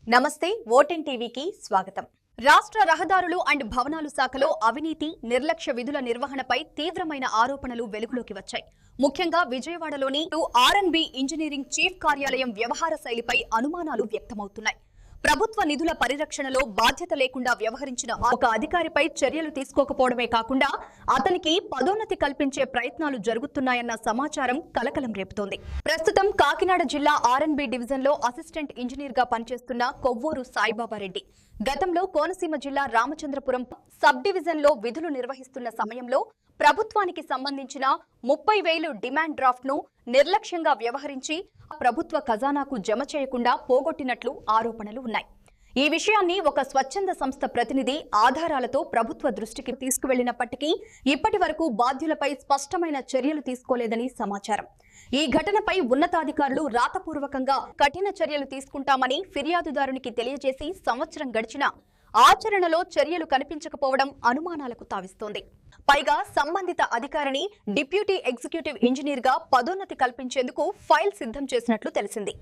నమస్తే ఓటెన్ టీవీకి స్వాగతం. రాష్ట్ర రహదారులు అండ్ భవనాలు శాఖలో అవినీతి, నిర్లక్ష్య విధుల నిర్వహణపై తీవ్రమైన ఆరోపణలు వెలుగులోకి వచ్చాయి. ముఖ్యంగా విజయవాడలోని ఆర్ఎన్బి ఇంజనీరింగ్ చీఫ్ కార్యాలయం వ్యవహార శైలిపై అనుమానాలు వ్యక్తమవుతున్నాయి. ప్రభుత్వ నిధుల పరిరక్షణలో బాధ్యత లేకుండా వ్యవహరించిన ఒక అధికారిపై చర్యలు తీసుకోకపోవడమే కాకుండా అతనికి పదోన్నతి కల్పించే ప్రయత్నాలు జరుగుతున్నాయన్న సమాచారం కలకలం రేపుతోంది. ప్రస్తుతం కాకినాడ జిల్లా ఆర్ఎన్బి డివిజన్ లో అసిస్టెంట్ ఇంజనీర్ గా పనిచేస్తున్న కొవ్వూరు సాయిబాబా రెడ్డి గతంలో కోనసీమ జిల్లా రామచంద్రపురం సబ్ డివిజన్ లో విధులు నిర్వహిస్తున్న సమయంలో ప్రభుత్వానికి సంబంధించిన 30,000 డిమాండ్ డ్రాఫ్ట్ ను నిర్లక్ష్యంగా వ్యవహరించి ప్రభుత్వ ఖజానాకు జమ చేయకుండా పోగొట్టినట్లు ఆరోపణలు ఉన్నాయి. ఈ విషయాన్ని ఒక స్వచ్ఛంద సంస్థ ప్రతినిధి ఆధారాలతో ప్రభుత్వ దృష్టికి తీసుకువెళ్లినప్పటికీ ఇప్పటి వరకు బాధ్యులపై స్పష్టమైన చర్యలు తీసుకోలేదని సమాచారం. ఈ ఘటనపై ఉన్నతాధికారులు రాతపూర్వకంగా కఠిన చర్యలు తీసుకుంటామని ఫిర్యాదుదారునికి తెలియజేసి సంవత్సరం గడిచినా ఆచరణలో చర్యలు కనిపించకపోవడం అనుమానాలకు తావిస్తోంది. పైగా సంబంధిత అధికారిని డిప్యూటీ ఎగ్జిక్యూటివ్ ఇంజనీర్ గా పదోన్నతి కల్పించేందుకు ఫైల్ సిద్ధం చేసినట్లు తెలిసింది.